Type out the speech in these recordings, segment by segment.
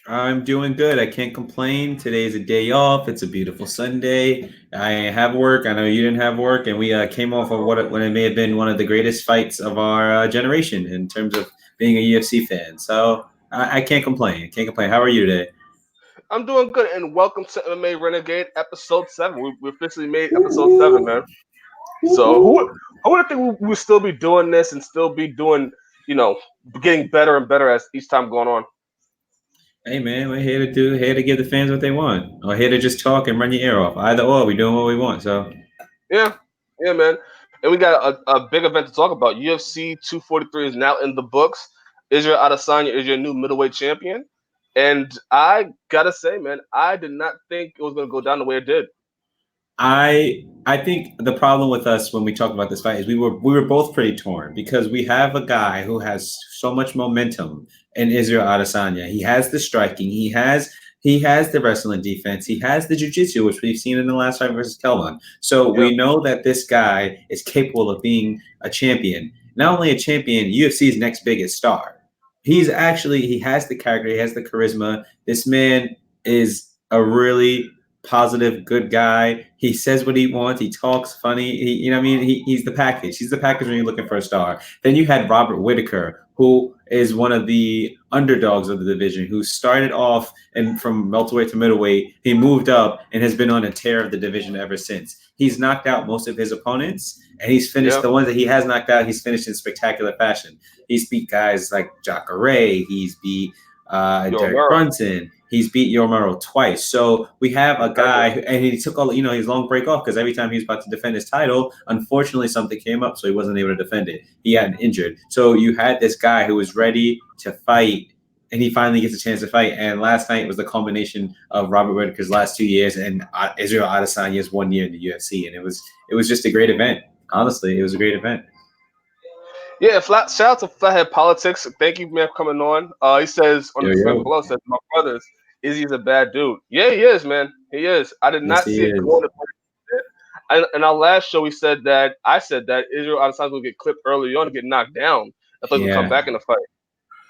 I'm doing good. I can't complain. Today's a day off. It's a beautiful Sunday. I have work. I know you didn't have work, and we came off of when it may have been one of the greatest fights of our generation in terms of being a UFC fan. So I can't complain. Can't complain. How are you today? I'm doing good, and welcome to MMA Renegade episode 7. We officially made episode 7, Woo-hoo. man. So Woo-hoo. who would think we would still be doing this and still be doing, you know, getting better and better as each time going on? Hey man, we're here to give the fans what they want, or here to just talk and run your ear off. Either or, we're doing what we want. So Yeah, yeah, man. And we got a big event to talk about. UFC 243 is now in the books. Israel Adesanya is your new middleweight champion. And I gotta say, man, I did not think it was gonna go down the way it did. I think the problem with us when we talk about this fight is we were both pretty torn because we have a guy who has so much momentum in Israel Adesanya. He has the striking, he has the wrestling defense, he has the jiu-jitsu, which we've seen in the last fight versus Kelvin. So Yeah, we know that this guy is capable of being a champion. Not only a champion, UFC's next biggest star. He has the character, he has the charisma. This man is a really positive, good guy. He says what he wants. He talks funny. What I mean? He's the package. He's the package when you're looking for a star. Then you had Robert Whitaker, who is one of the underdogs of the division, who started off and from welterweight to middleweight. He moved up and has been on a tear of the division ever since. He's knocked out most of his opponents, and he's finished yeah. the ones that he has knocked out. He's finished in spectacular fashion. He's beat guys like Jacare. He's beat Yo, Derek Murrow. Brunson. He's beat Yormaro twice. So we have a guy, and he took his long break off because every time he was about to defend his title, unfortunately something came up, so he wasn't able to defend it. He got injured. So you had this guy who was ready to fight, and he finally gets a chance to fight. And last night was the culmination of Robert Whitaker's last 2 years and Israel Adesanya's 1 year in the UFC, and it was just a great event. Honestly, it was a great event. Yeah, shout out to Flathead Politics. Thank you, man, for coming on. He says on Yo the thread yo, below, says my brothers, Izzy's a bad dude. Yeah, he is, man. He is. I did yes not he see it is. going. In our last show, we said that I said that Israel Adesanya will get clipped early on and get knocked down. I thought he would come Yeah, back in the fight.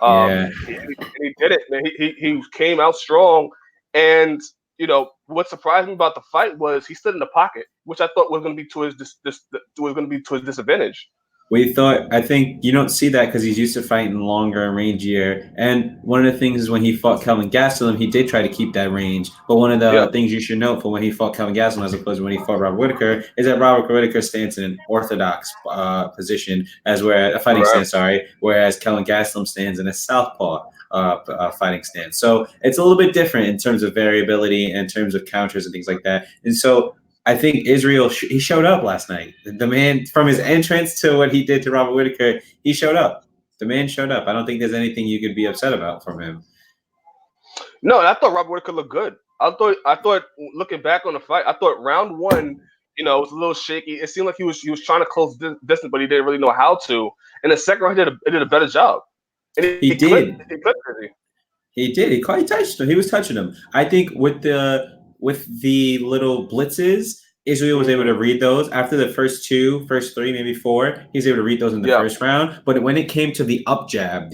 yeah. He did it, man. He came out strong, and what surprised me about the fight was he stood in the pocket, which I thought was going to be to his was going to be to his disadvantage. I think you don't see that because he's used to fighting longer and rangier. And one of the things is when he fought Kelvin Gastelum, he did try to keep that range. But one of Yeah, the things you should note for when he fought Kelvin Gastelum as opposed to when he fought Robert Whitaker is that Robert Whitaker stands in an orthodox position, a fighting right. stance, sorry, whereas Kelvin Gastelum stands in a southpaw fighting stance. So it's a little bit different in terms of variability, in terms of counters and things like that. And so I think Israel he showed up last night. The man from his entrance to what he did to Robert Whitaker, he showed up. The man showed up. I don't think there's anything you could be upset about from him. No, I thought Robert Whitaker looked good. I thought looking back on the fight, I thought round one, it was a little shaky. It seemed like he was trying to close distance, but he didn't really know how to. In the second round, he did a better job, and he He clipped did. he clipped Izzy. He did. He touched him. He was touching him. I think with the little blitzes, Israel was able Mm, to read those after the first three, maybe four. He was able to read those in the yeah, first round. But when it came to the up jab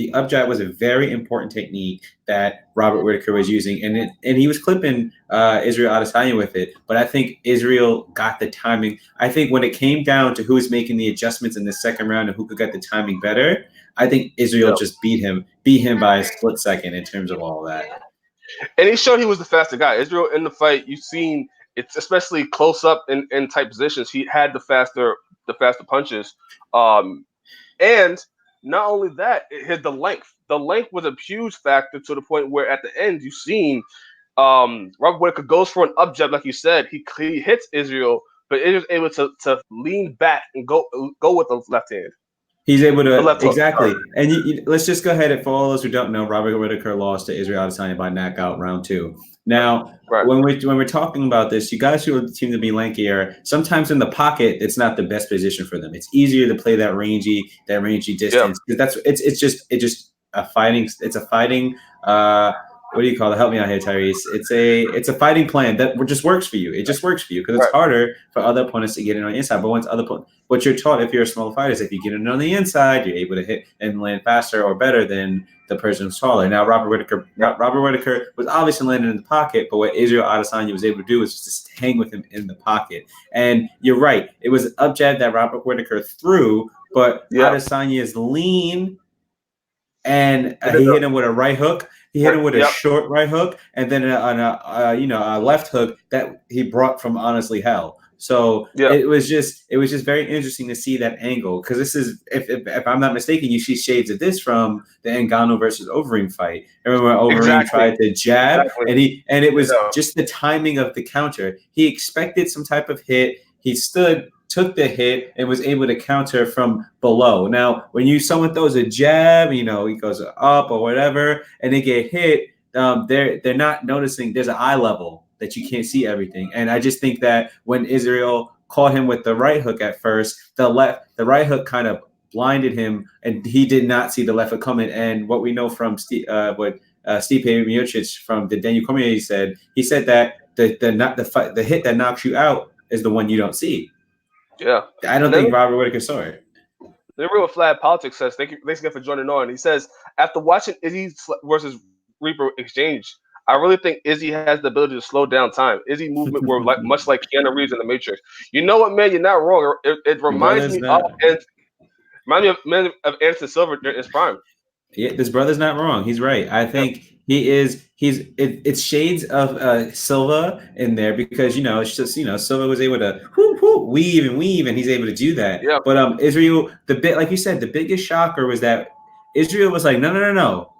was a very important technique that Robert Whitaker was using, and he was clipping Israel Adesanya with it. But I think Israel got the timing. I think when it came down to who was making the adjustments in the second round and who could get the timing better, I think Israel yeah. just beat him by a split second in terms of all of that. And he showed he was the faster guy. Israel in the fight, you've seen it's especially close up in tight positions. He had the faster punches. Um, And not only that, it hit the length. The length was a huge factor to the point where at the end you've seen Robert Whitaker goes for an up jab, like you said. He hits Israel, but Israel's able to lean back and go with the left hand, He's able the to left hook. Sorry. exactly, and let's just go ahead and for all those who don't know, Robert Whitaker lost to Israel Adesanya by knockout round two. Now, Right. when we're talking about this, you guys who seem to be lankier, sometimes in the pocket, it's not the best position for them. It's easier to play that rangy Yeah. distance because it's just a fighting. It's a fighting. what do you call it? Help me out here, Tyreece. It's a fighting plan that just works for you. It just works for you because it's Right. harder for other opponents to get in on the inside. But what you're taught if you're a smaller fighter is if you get in on the inside, you're able to hit and land faster or better than the person who's taller. Now Robert Whitaker was obviously landing in the pocket, but what Israel Adesanya was able to do was just hang with him in the pocket. And you're right, it was an up jab that Robert Whitaker threw, but Adesanya's lean. And he hit him with a right hook. He hit him with a short right hook, and then a left hook that he brought from honestly hell. So it was just very interesting to see that angle because this is if I'm not mistaken, you see shades of this from the Ngannou versus Overeem fight. Remember when Overeem tried to jab and it was just the timing of the counter. He expected some type of hit. He took the hit and was able to counter from below. Now, when someone throws a jab, he goes up or whatever, and they get hit, they're not noticing there's an eye level that you can't see everything. And I just think that when Israel caught him with the right hook at first, the right hook kind of blinded him, and he did not see the left hook coming. And what we know from Stipe Miocic from the Daniel Cormier, he said that the hit that knocks you out is the one you don't see. Yeah, I don't think Robert Whitaker saw it. The Real Flat Politics says, thanks again for joining on. He says, after watching Izzy versus Reaper exchange, I really think Izzy has the ability to slow down time. Izzy movement were much like Keanu Reeves in The Matrix. You know what, man? You're not wrong. It reminds me of Anderson Silva in his prime. Yeah, this brother's not wrong. He's right. I think it's shades of Silva in there because it's just Silva was able to weave and he's able to do that. Yeah. But Israel, like you said, the biggest shocker was that Israel was like, no,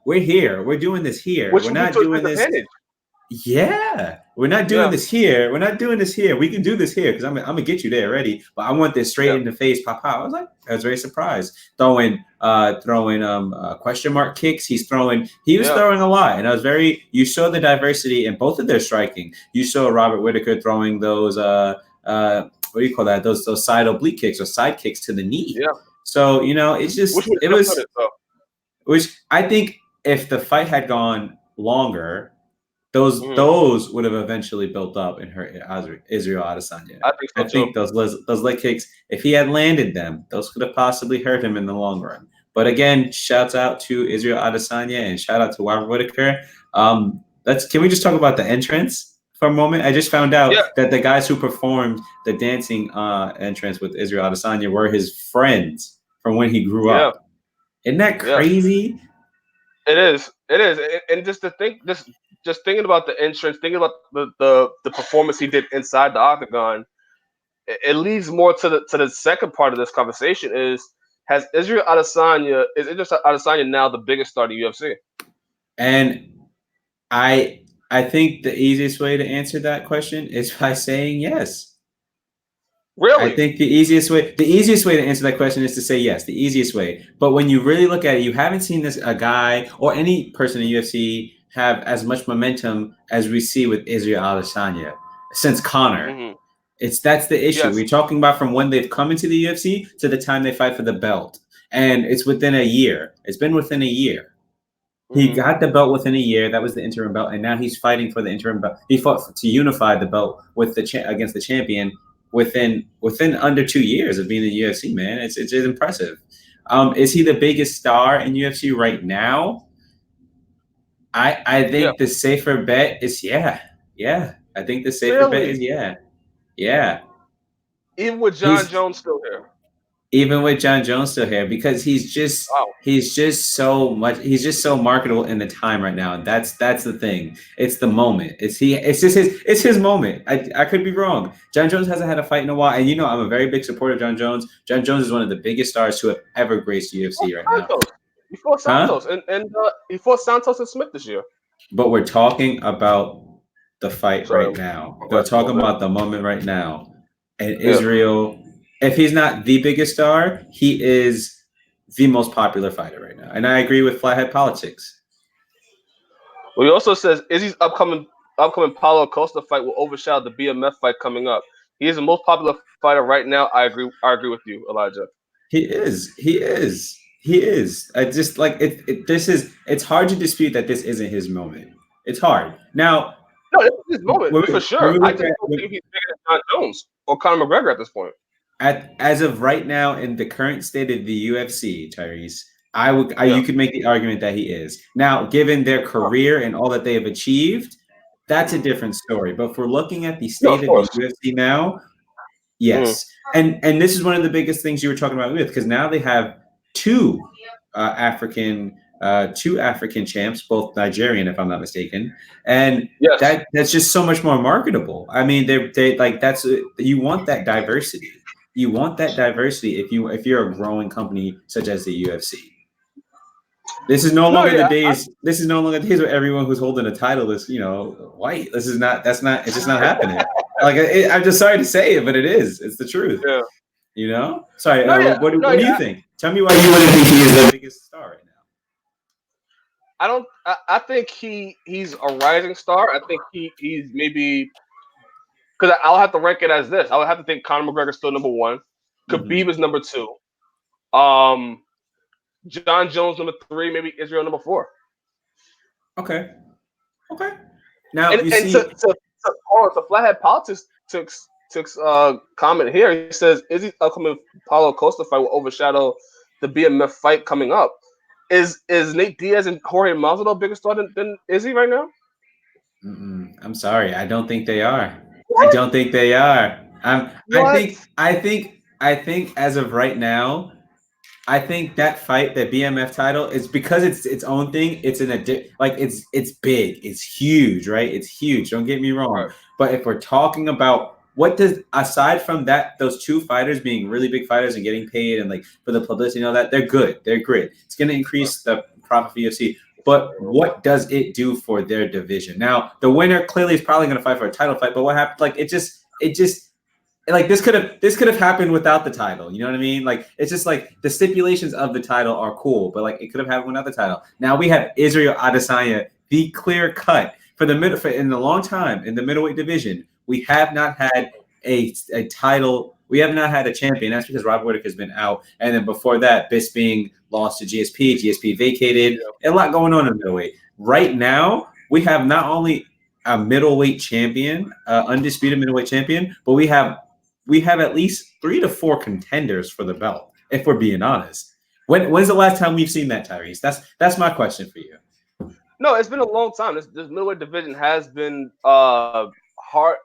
we're here, we're doing this here. We're not doing this. Yeah, we're not doing this here. We're not doing this here. We can do this here because I'm gonna get you there already. But I want this straight in the face, pop out. I was very surprised. Throwing question mark kicks. He was throwing a lot, and you saw the diversity in both of their striking. You saw Robert Whitaker throwing those what do you call that? Those side oblique kicks or side kicks to the knee. Yeah. So which I think if the fight had gone longer, those would have eventually built up and hurt Israel Adesanya. I think those leg kicks, if he had landed them, those could have possibly hurt him in the long run. But again, shouts out to Israel Adesanya and shout out to Robert Whitaker. Can we just talk about the entrance for a moment? I just found out that the guys who performed the dancing entrance with Israel Adesanya were his friends from when he grew up. Isn't that crazy? It is. And just to think this. Just thinking about the entrance, thinking about the performance he did inside the octagon, it leads more to the second part of this conversation: is Israel Adesanya now the biggest star in the UFC? And I think the easiest way to answer that question is by saying yes. Really? I think the easiest way to answer that question is to say yes, the easiest way. But when you really look at it, you haven't seen a guy or any person in UFC have as much momentum as we see with Israel Adesanya since Conor. Mm-hmm. That's the issue. Yes. We're talking about from when they've come into the UFC to the time they fight for the belt. And it's within a year. It's been within a year. Mm-hmm. He got the belt within a year. That was the interim belt. And now he's fighting for the interim belt. He fought to unify the belt with against the champion within under 2 years of being in the UFC, man. It's impressive. Is he the biggest star in UFC right now? I think the safer bet is yeah. I think the safer bet is yeah. Even with John Jones still here. Even with John Jones still here, because he's just so marketable in the time right now. And that's the thing. It's the moment. It's his moment. I could be wrong. John Jones hasn't had a fight in a while, and I'm a very big supporter of John Jones. John Jones is one of the biggest stars to have ever graced UFC right now. He fought Santos and he fought Santos and Smith this year. But we're talking about the fight right now. We're talking about the moment right now. And Israel, if he's not the biggest star, he is the most popular fighter right now. And I agree with Flathead Politics. Well, he also says Izzy's upcoming Paulo Costa fight will overshadow the BMF fight coming up. He is the most popular fighter right now. I agree with you, Elijah. He is. He is. I just like it. This is. It's hard to dispute that this isn't his moment. It's hard. Now, No, this is his moment when for when sure. we I look just don't at think he's bigger than John Jones or Conor McGregor at this point. as of right now in the current state of the UFC, Tyrese, Yeah. you could make the argument that he is. Now, given their career and all that they have achieved, that's a different story. But if we're looking at the No, state of of the course. UFC now, Mm. yes. And this is one of the biggest things you were talking about with, because now they have two two African champs, both Nigerian, if I'm not mistaken, and Yes. that's just so much more marketable. I mean, they like that's you want that diversity. You want that diversity if you're a growing company such as the UFC. This is no No, longer the yeah. days. This is no longer the days where everyone who's holding a title is, white. This is not. That's not. It's just not happening. Like I'm just sorry to say it, but it is. It's the truth. Yeah. Sorry. No, yeah. What No, do you yeah. think? Tell me why you wouldn't think he is the biggest star right now. I don't. I think he's a rising star. I think he's maybe because I'll have to rank it as this. I would have to think Conor McGregor's still number one. Khabib is number two. John Jones number three. Maybe Israel number four. Okay. Now And you and see. to Flathead Politics took comment here. He says, "Izzy's upcoming Paulo Costa fight will overshadow the BMF fight coming up." Is Nate Diaz and Jorge Masvidal bigger star than Izzy right now? I'm sorry. I don't think they are. I What? don't think they are. What? I think as of right now, I think that fight, that BMF title, is because it's its own thing. It's it's big, it's huge, right? It's huge. Don't get me wrong. Right. But if we're talking about what does aside from that, those two fighters being really big fighters and getting paid and like for the publicity and all that, they're good. They're great. It's going to increase the profit for UFC. But what does it do for their division? Now, the winner clearly is probably going to fight for a title fight. But what happened? Like it just like this could have happened without the title. You know what I mean? Like it's just like the stipulations of the title are cool, but like it could have happened without the title. Now we have Israel Adesanya, the clear cut for in a long time in the middleweight division. We have not had a title. We have not had a champion. That's because Rob Whittaker's been out, and then before that, Bisping lost to GSP. GSP vacated. A lot going on in middleweight. Right now, we have not only a middleweight champion, undisputed middleweight champion, but we have at least 3 to 4 contenders for the belt, if we're being honest. When's the last time we've seen that, Tyreece? That's my question for you. No, it's been a long time. This middleweight division has been hard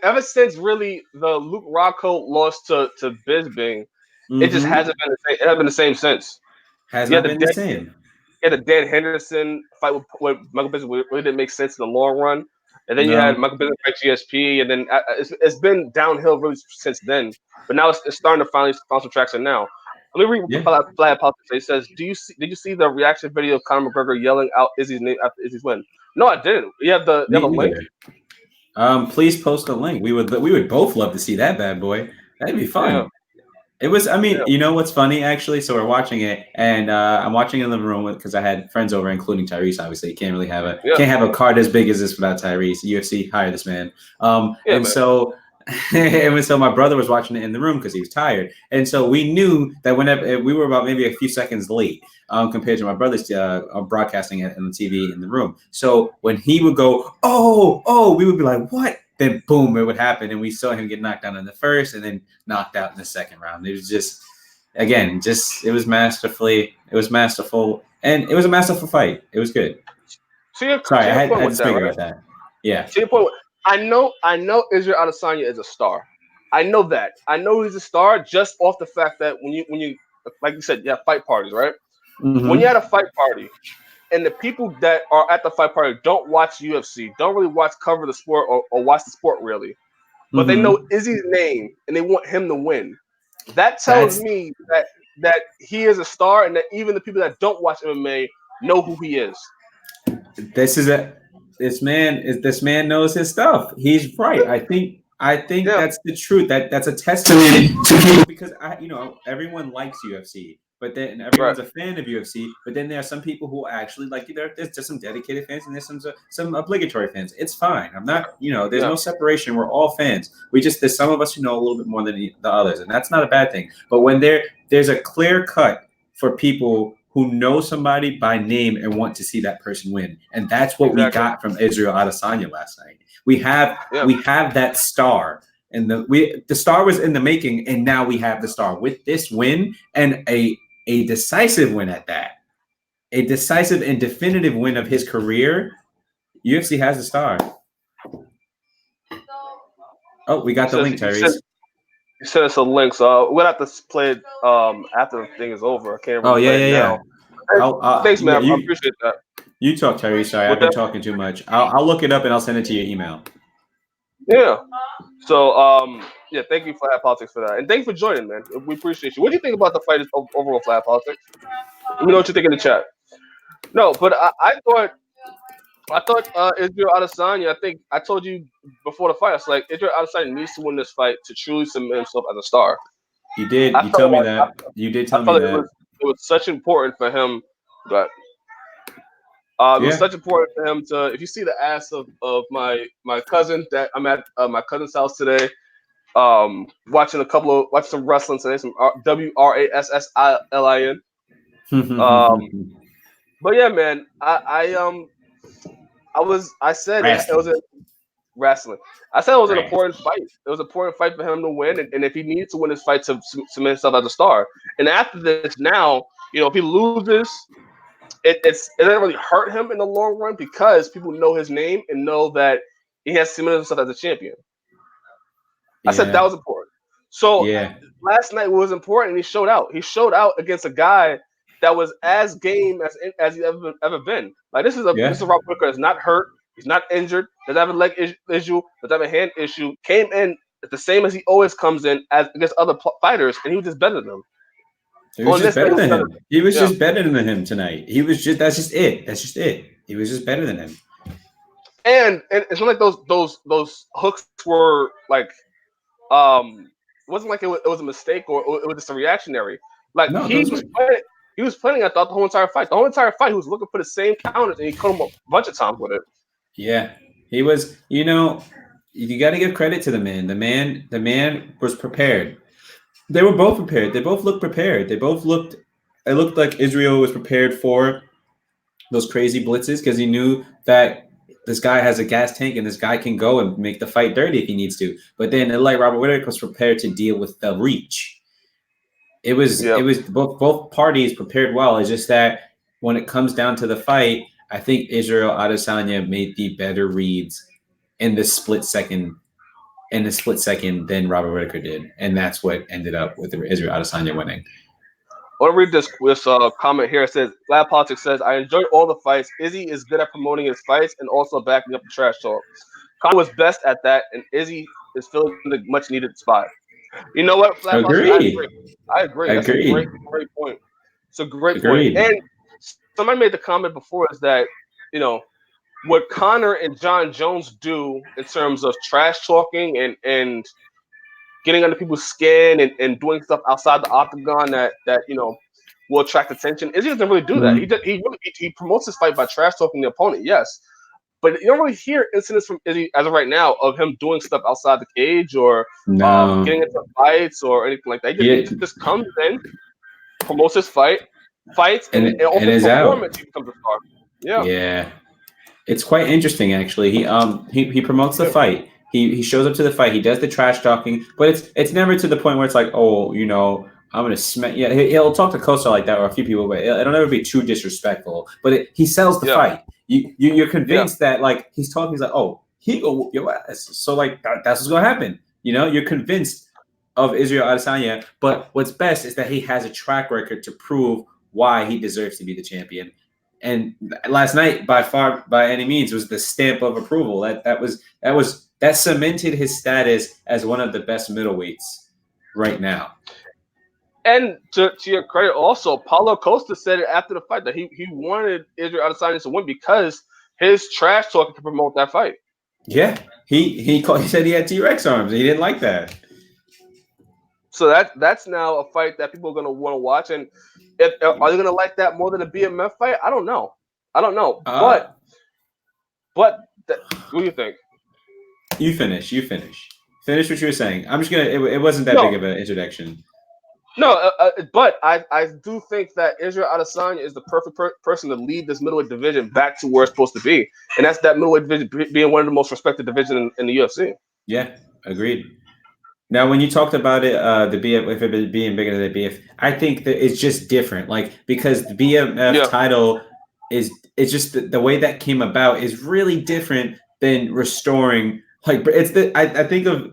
ever since really the Luke Rockhold lost to Bisping. It just hasn't been the same. It hasn't been the same since. Has not been the same. You had the Dan Henderson fight with Michael Bisping really didn't make sense in the long run. And then you had Michael Bisping fight GSP, and then it's been downhill really since then. But now it's starting to finally find some traction now. Let me read Flathead Politics. It says, did you see the reaction video of Conor McGregor yelling out Izzy's name after Izzy's win? No, I didn't. You have the link? Please post a link. We would both love to see that bad boy. That'd be fun. Yeah. It was. I mean, you know what's funny actually? So we're watching it, and I'm watching it in the room because I had friends over, including Tyreece. Obviously, you can't really have can't have a card as big as this without Tyreece. UFC hire this man. So my brother was watching it in the room because he was tired, and so we knew that whenever we were about maybe a few seconds late compared to my brother's broadcasting it on the TV in the room. So when he would go, oh, we would be like, what? Then boom, it would happen, and we saw him get knocked down in the first, and then knocked out in the second round. It was just, again, it was masterful, and it was a masterful fight. It was good. Sorry, I had to speak about that. Yeah. To your point, I know Israel Adesanya is a star. I know that. I know he's a star just off the fact that when you like you said, you have fight parties, right? Mm-hmm. When you had a fight party, and the people that are at the fight party don't watch UFC, don't really cover the sport or watch the sport really, but they know Izzy's name and they want him to win. That tells me that he is a star, and that even the people that don't watch MMA know who he is. This man knows his stuff. He's right. I think that's the truth. That's a testament to people, because everyone likes UFC. But then everyone's a fan of UFC. But then there are some people who actually like there's just some dedicated fans, and there's some obligatory fans. It's fine. I'm not, there's no separation. We're all fans. There's some of us who know a little bit more than the others, and that's not a bad thing. But when there's a clear cut for people who know somebody by name and want to see that person win. And that's what we got from Israel Adesanya last night. We have that star. And the star was in the making, and now we have the star with this win and a decisive win at that. A decisive and definitive win of his career. UFC has the star. Oh, we got the link, Tyriece. You sent us a link, so we'll have to play it after the thing is over. I can't really play it now. Thanks, man. I appreciate that. You talk, Tyriece. Sorry, I've been talking too much. I'll look it up and I'll send it to your email. Yeah. So, thank you, Flat Politics, for that. And thanks for joining, man. We appreciate you. What do you think about the fight overall, Flat Politics? Let me know what you think in the chat. No, but I thought Israel Adesanya, I think I told you before the fight, I was like, Israel Adesanya needs to win this fight to truly cement himself as a star. You did. You told me that. You did tell me that. It was such important for him, but it was such important for him to. If you see the ass of my cousin, that I'm at my cousin's house today, watching some wrestling today, some WRASSILIN. But yeah, man, I said it was a wrestling. I said it was an important fight. It was an important fight for him to win, and if he needs to win this fight to cement himself as a star. And after this, now, if he loses, it doesn't really hurt him in the long run because people know his name and know that he has cemented himself as a champion. I said that was important. So last night was important. He showed out. He showed out against a guy that was as game as he's ever been. Like this is a Rob Whittaker that's not hurt. He's not injured. Doesn't have a leg issue. Doesn't have a hand issue. Came in the same as he always comes in as against other fighters, and he was just better than them. He was just better than him. He was just better than him tonight. That's just it. That's just it. He was just better than him. And it's not like those hooks were like it wasn't like it was a mistake or it was just a reactionary. Like he was playing, I thought, the whole entire fight. The whole entire fight, he was looking for the same counters, and he caught him a bunch of times with it. Yeah, he was. You got to give credit to the man. The man was prepared. They were both prepared. They both looked prepared. It looked like Israel was prepared for those crazy blitzes because he knew that this guy has a gas tank and this guy can go and make the fight dirty if he needs to. But then, like Robert Whittaker was prepared to deal with the reach. It was both parties prepared well. It's just that when it comes down to the fight, I think Israel Adesanya made the better reads in the split second than Robert Whittaker did, and that's what ended up with Israel Adesanya winning. I want to read this comment here. It says, Lab Politics says, I enjoyed all the fights. Izzy is good at promoting his fights and also backing up the trash talk. Conor was best at that, and Izzy is filling the much needed spot. You know what? Flat I agree. That's a great point. It's a great point. And somebody made the comment before is that, what Conor and John Jones do in terms of trash talking and getting under people's skin and doing stuff outside the octagon that will attract attention. Izzy doesn't really do that. He promotes his fight by trash talking the opponent, yes. But you don't really hear incidents from Izzy as of right now of him doing stuff outside the cage or getting into fights or anything like that. He just comes in, promotes his fights, and also performance, he becomes a star. Yeah. Yeah. It's quite interesting, actually. He promotes the fight. He shows up to the fight. He does the trash talking, but it's never to the point where it's like, I'm gonna smack. Yeah, he'll talk to Costa like that or a few people, but it'll never be too disrespectful. But he sells the fight. You're convinced that like he's talking. He's like, he go whoop your ass. So like that's what's gonna happen. You're convinced of Israel Adesanya. But what's best is that he has a track record to prove why he deserves to be the champion. And last night, by any means, was the stamp of approval. That cemented his status as one of the best middleweights right now. And to your credit, also, Paulo Costa said it after the fight that he wanted Israel Adesanya to win because his trash talking to promote that fight. Yeah, he said he had T-Rex arms. He didn't like that. So that's now a fight that people are going to want to watch. And are they going to like that more than a BMF fight? I don't know. But what do you think? You finish. Finish what you were saying. I'm just gonna. It wasn't that big of an introduction. No, but I do think that Israel Adesanya is the perfect person to lead this middleweight division back to where it's supposed to be, and that's that middleweight division being one of the most respected divisions in the UFC. Yeah, agreed. Now, when you talked about it, the BF, if it being bigger than the BF, I think that it's just different. Like, because the BMF title it's just the way that came about is really different than restoring. Like, it's I think of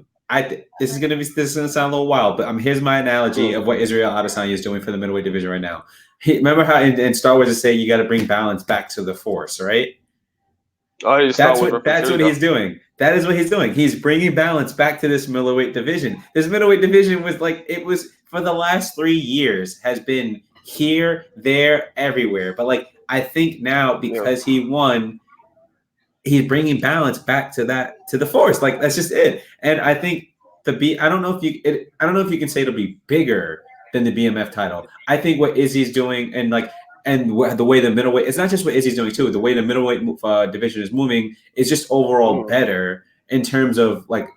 this is gonna sound a little wild, but here's my analogy of what Israel Adesanya is doing for the middleweight division right now. Remember how in Star Wars they say you got to bring balance back to the Force, right? Oh, that's what he's doing. That is what he's doing. He's bringing balance back to this middleweight division. This middleweight division was like it was for the last 3 years has been here, there, everywhere. But like I think now because he won, he's bringing balance back to the Force. Like that's just it. And I think I don't know if you can say it'll be bigger than the BMF title. I think what Izzy's doing and the way the middleweight, it's not just what Izzy's doing too. The way the middleweight division is moving is just overall better in terms of like,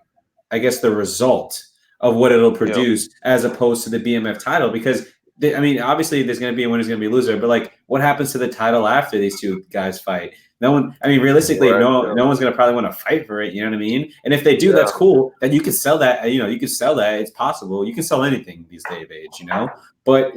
I guess the result of what it'll produce as opposed to the BMF title. Because obviously there's going to be a winner, there's going to be a loser, but like, what happens to the title after these two guys fight? No one. Realistically, no one's going to probably want to fight for it. You know what I mean? And if they do, that's cool. Then you can sell that. You can sell that. It's possible. You can sell anything these days of age. But.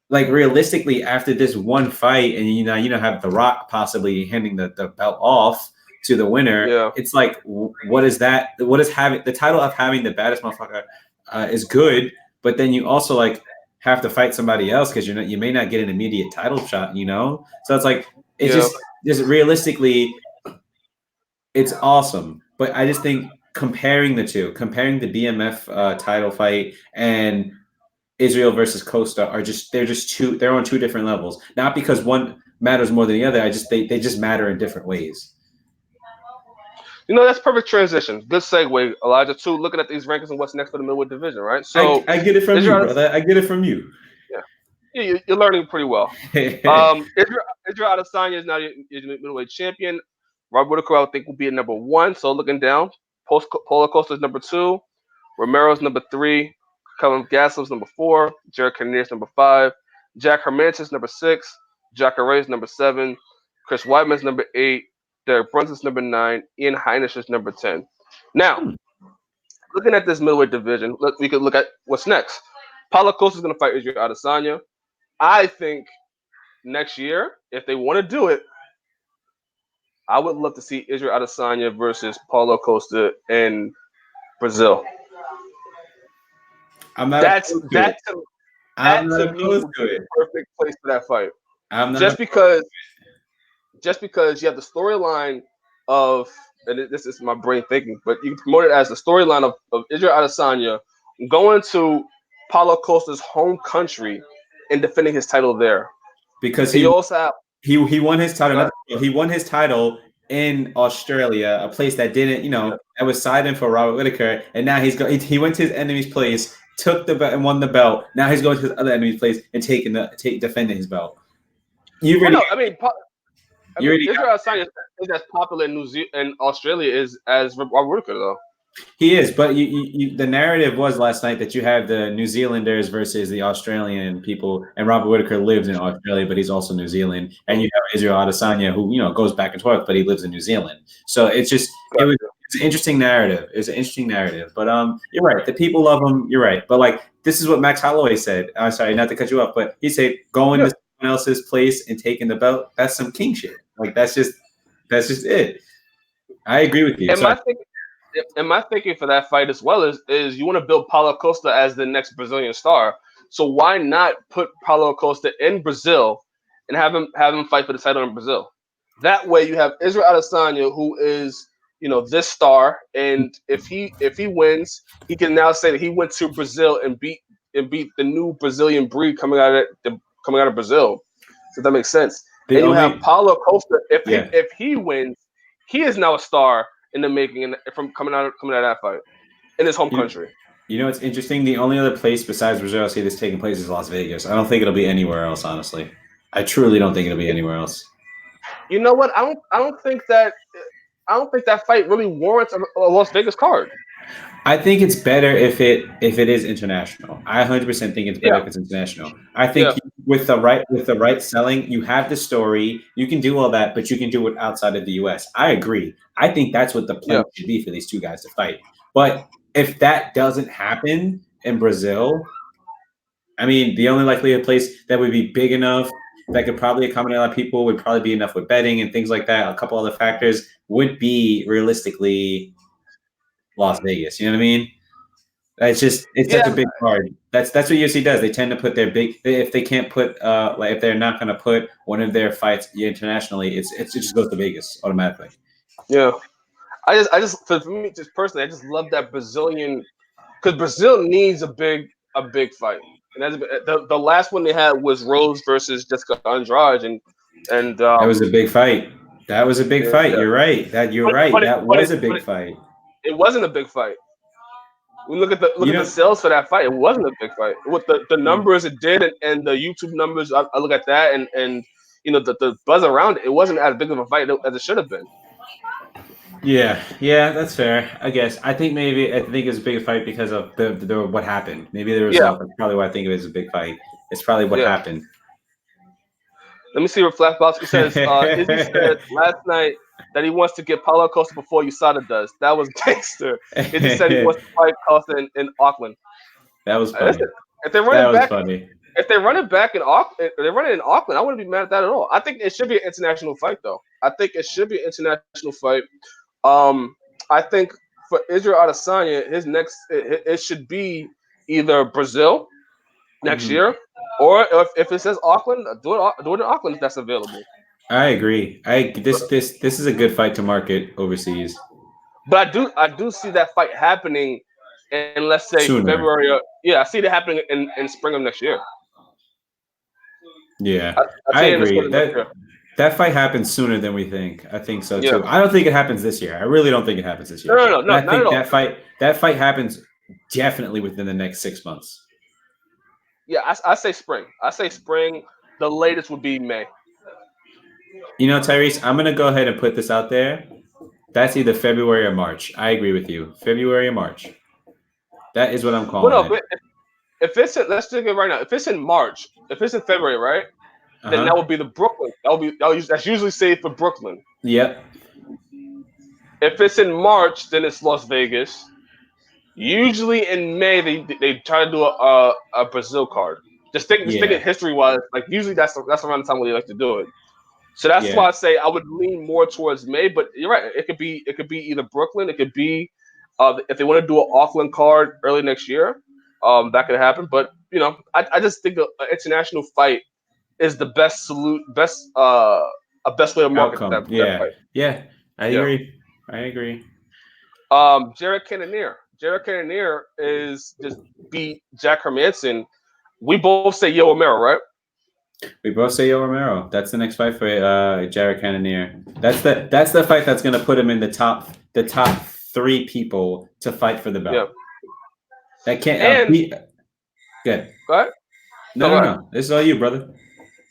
Like realistically, after this one fight, and have The Rock possibly handing the belt off to the winner, it's like, what is that? What is having the title of having the baddest motherfucker is good, but then you also like have to fight somebody else because you may not get an immediate title shot, So it's like just realistically, it's awesome, but I just think comparing the BMF title fight and Israel versus Costa they're on two different levels. Not because one matters more than the other. They just matter in different ways. That's perfect transition. Good segue, Elijah. Too looking at these rankings and what's next for the middleweight division, right? So I get it from you, brother. I get it from you. Yeah, you're learning pretty well. Israel Adesanya is now your middleweight champion. Rob Whittaker, I think, will be at number 1. So looking down, Paulo Costa is number 2, Romero's number 3. Kelvin Gastelum's number 4, Jared Cannonier's number 5, Jack Hermantis number 6, Jacare's number 7, Chris Weidman's number 8, Derek Brunson's number 9, Ian Heinisch is number 10. Now, looking at this middleweight division, we could look at what's next. Paulo Costa is going to fight Israel Adesanya. I think next year, if they want to do it, I would love to see Israel Adesanya versus Paulo Costa in Brazil. That to me would be the perfect place for that fight. Just because you have the storyline of, and this is my brain thinking, but you can promote it as the storyline of Israel Adesanya going to Paulo Costa's home country and defending his title there. Because he won his title. He won his title in Australia, a place that didn't, that was siding for Robert Whittaker, and now he went to his enemy's place, took the belt and won the belt. Now he's going to his other enemy's place and defending his belt. Israel Adesanya is as popular in Australia as Robert Whittaker, though. He is, but the narrative was last night that you have the New Zealanders versus the Australian people, and Robert Whittaker lives in Australia, but he's also New Zealand, and you have Israel Adesanya, who goes back and forth, but he lives in New Zealand. So it's an interesting narrative. It's an interesting narrative, but you're right. The people love him. You're right, but like this is what Max Holloway said. I'm sorry, not to cut you off, but he said going to someone else's place and taking the belt. That's some king shit. Like that's just it. I agree with you. And my thinking for that fight as well is you want to build Paulo Costa as the next Brazilian star. So why not put Paulo Costa in Brazil and have him fight for the title in Brazil? That way you have Israel Adesanya, who is this star, and if he wins, he can now say that he went to Brazil and beat the new Brazilian breed coming out of Brazil. So that makes sense. You have Paulo Costa. If he wins, he is now a star in the making, from coming out of that fight in his home country. It's interesting. The only other place besides Brazil I see this taking place is Las Vegas. I don't think it'll be anywhere else, honestly. I truly don't think it'll be anywhere else. You know what? I don't think that fight really warrants a Las Vegas card. I think it's better if it is international. I 100% think it's better Yeah, if it's international. I think yeah, with the right selling, you have the story, you can do all that, but you can do it outside of the US. I agree. I think that's what the yeah, plan should be for these two guys to fight. But if that doesn't happen in Brazil, I mean, the only likely place that would be big enough that could probably accommodate a lot of people would probably be enough with betting and things like that. A couple other factors would be realistically Las Vegas. You know what I mean? It's such a yeah, big card. That's what UFC does. They tend to put their big if they can't put like if they're not going to put one of their fights internationally, it just goes to Vegas automatically. yeah. I just for me, just personally, I just love that Brazilian because Brazil needs a big fight. And that's, the last one they had was Rose versus Jessica Andrade, and That was a big fight. That was a big yeah, fight. yeah. You're right. You're right. That was a But big fight. it wasn't a big fight. We You look at the know, sales for that fight. It wasn't a big fight. With the numbers it did and the YouTube numbers, I look at that and the buzz around it. It wasn't as big of a fight as it should have been. yeah, that's fair. I guess I think it's a big fight because of the what happened. Maybe the Yeah, result. That's probably why I think it was a big fight. It's probably what yeah. happened. Let me see what Flashbox says. Izzy said last night that he wants to get Paulo Costa before USADA does. That was gangster. Izzy said he wants to fight Costa in Auckland. That was Listen, funny. if they run That it was back, funny. if they run it back in Auckland, if they run it in Auckland, I wouldn't be mad at that at all. I think it should be an international fight, though. I think it should be an international fight. Um, I think for Israel Adesanya, his next it should be either Brazil next Mhm. year, or if it says Auckland, do it in Auckland if that's available. I agree. This is a good fight to market overseas But I do see that fight happening in, let's say, sooner. February. Yeah, I see it happening in spring of next year. Yeah, I I see it in the spring agree. of next year. That fight happens sooner than we think. I think so Yeah. too. I don't think it happens this year. I really don't think it happens this No, year. no, no, But no, I not at think all. that fight happens definitely within the next 6 months. Yeah, I say spring. I say spring. The latest would be May. You know, Tyreece, I'm gonna go ahead and put this out there. That's either February or March. I agree with you. February or March. That is what I'm Well, calling no, it. but if it's in, let's take it right now. If it's in March, if it's in February, right, Uh then that huh. would be the Brooklyn. That's usually safe for Brooklyn. Yep. If it's in March, then it's Las Vegas. Usually in May, they try to do a Brazil card. Just think it Yeah. history wise. Like usually that's around the time when they like to do it. So that's why Yeah. I say I would lean more towards May. But you're right. It could be either Brooklyn. It could be if they want to do an Auckland card early next year. That could happen. But I just think an international fight is the best way to market Outcome. that Yeah. fight. Yeah. I Yeah. agree. I agree. Jared Cannonier. Jared Cannonier is just beat Jack Hermanson. We both say Yo Romero, right? We both say Yo Romero. That's the next fight for Jared Cannonier. That's the fight that's gonna put him in the top three people to fight for the Yeah. belt. That can't And be good. go ahead. No, go ahead. No. This is all you, brother.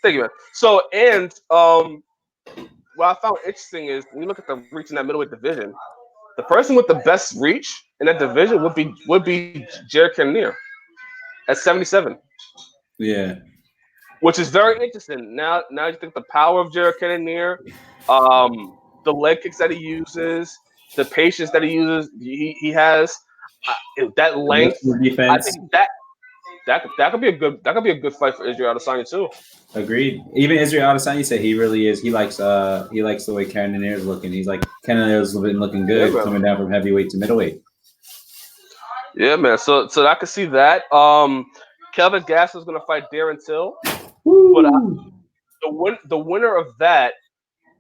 Thank you, man. So, and what I found interesting is when you look at the reach in that middleweight division, the person with the best reach in that division would be Jared Cannonier at 77, Yeah. which is very interesting. Now you think the power of Jared Cannonier, the leg kicks that he uses, the patience that he uses, he has that length. I Defense. think that could be a good fight for Israel Adesanya too. Agreed. Even Israel Adesanya said he really is. He likes the way Cannonier is looking. He's like Cannonier's been looking Yeah, good man. coming down from heavyweight to middleweight. Yeah, man. So I could see that. Kelvin Gastelum is going to fight Darren Till, but the winner of that,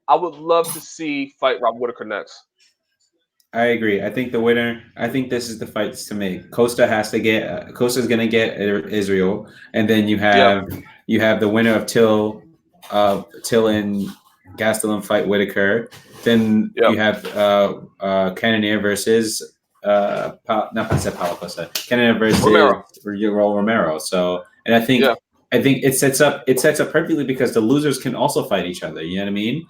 I would love to see fight Rob Whitaker next. I agree. I think the winner. I think this is the fights to make. Costa has to get. Costa's gonna get Israel, and then you have the winner of Till and Gastelum fight Whitaker. Then you have Cannonier versus Paulo Costa. Cannonier versus Romero. So, and I think it sets up perfectly because the losers can also fight each other. You know what I mean?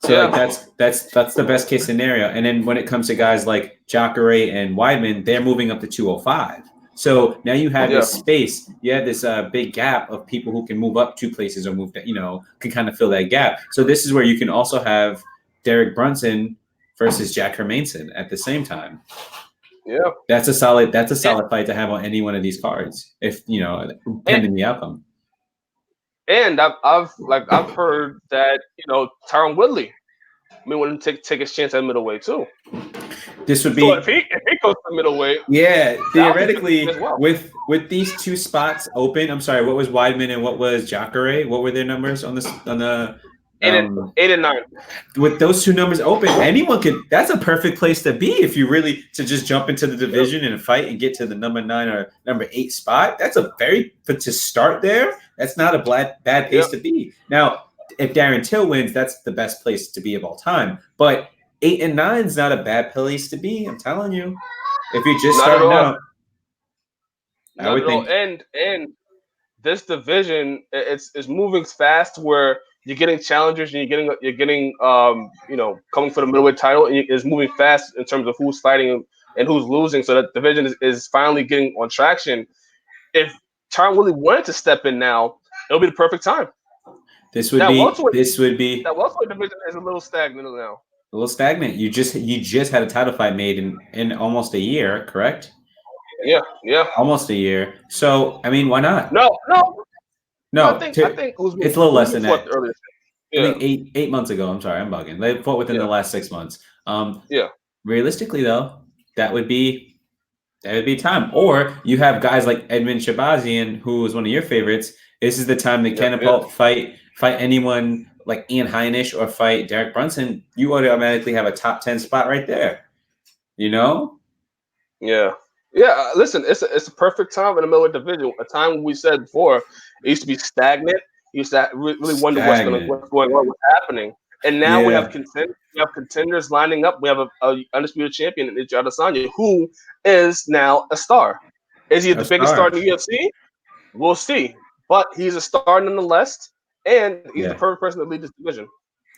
So like that's the best case scenario. And then when it comes to guys like Jacare and Weidman, they're moving up to 205. So now you have this space, you have this big gap of people who can move up 2 places or move that, can kind of fill that gap. So this is where you can also have Derek Brunson versus Jack Hermanson at the same time. Yeah, that's a solid fight to have on any one of these cards, if pending the outcome. And I've heard that Tyron Woodley may want to take his chance at middleweight too. This would be so if he goes to middleweight. Yeah, theoretically, well. with these 2 spots open. I'm sorry, what was Weidman and what was Jacare? What were their numbers on the 8 and 9? With those 2 numbers open, anyone could. That's a perfect place to be if you really to just jump into the division and fight and get to the number 9 or number 8 spot. That's but to start there. That's not a bad place to be. Now, if Darren Till wins, that's the best place to be of all time. But 8 and 9 is not a bad place to be. I'm telling you, if you're just starting out, I would think. And this division, it's moving fast where you're getting challengers and you're getting coming for the middleweight title, and it's moving fast in terms of who's fighting and who's losing. So that division is finally getting on traction. If Tyron Woodley wanted to step in now, it'll be the perfect time. This would be. That welterweight division is a little stagnant now. A little stagnant. You just had a title fight made in almost a year, correct? Yeah. Almost a year. So I mean, why not? No. I think it's a little less than that. Yeah. I think 8 months ago. I'm sorry, I'm bugging. They fought within the last 6 months. Yeah. Realistically, though, that would be time. Or you have guys like Edmund Shabazian, who is one of your favorites. This is the time that catapult fight anyone like Ian Heinisch or fight Derek Brunson. You automatically have a top 10 spot right there. Yeah. Listen, it's a perfect time in the middleweight division. A time we said before, it used to be stagnant. You used to really wonder what's going on, what's happening. And now we have contenders lining up. We have a undisputed champion in Israel Adesanya, who is now a star. Is he the biggest star in the UFC? We'll see. But he's a star nonetheless, and he's the perfect person to lead this division.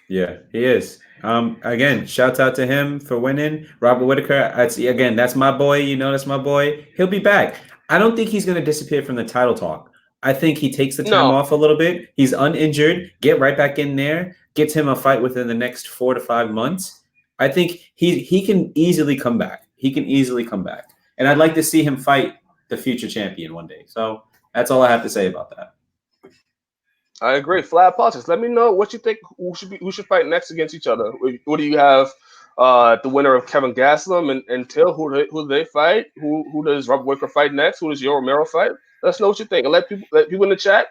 Yeah, he is. Again, shouts out to him for winning. Robert Whitaker, that's my boy. That's my boy. He'll be back. I don't think he's going to disappear from the title talk. I think he takes the time off a little bit. He's uninjured. Get right back in there. Gets him a fight within the next 4 to 5 months. I think he can easily come back. And I'd like to see him fight the future champion one day. So that's all I have to say about that. I agree. Flat politics. Let me know what you think. Who should fight next against each other? What do you have? The winner of Kevin Gastelum and Till. Who do they fight? Who does Robert Whitaker fight next? Who does Yoel Romero fight? Let us know what you think, and let people in the chat.